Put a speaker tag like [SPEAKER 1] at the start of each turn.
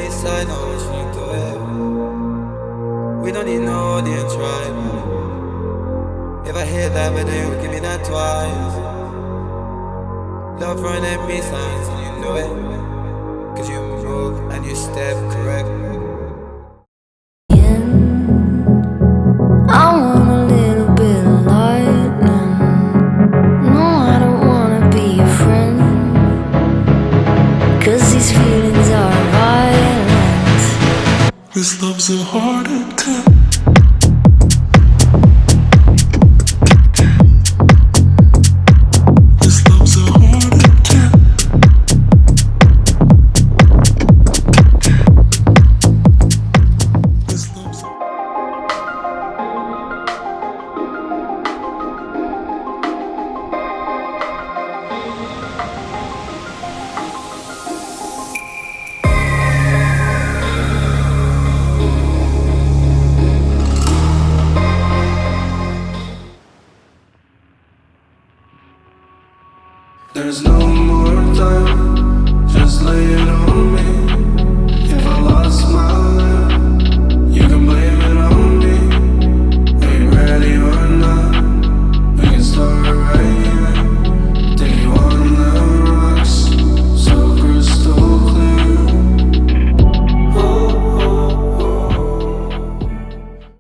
[SPEAKER 1] east side, now watching you do it. We don't need no audience, right? If I hit that video, give me that twice. Love running me signs and you know it. Cause you move and you step correct.
[SPEAKER 2] I want a little bit of lightning. No, I don't wanna be your friend. Cause these feelings are violent.
[SPEAKER 3] This love's a heart attack. This love's a heart attack. This love's a
[SPEAKER 1] There's no more time, just lay it on.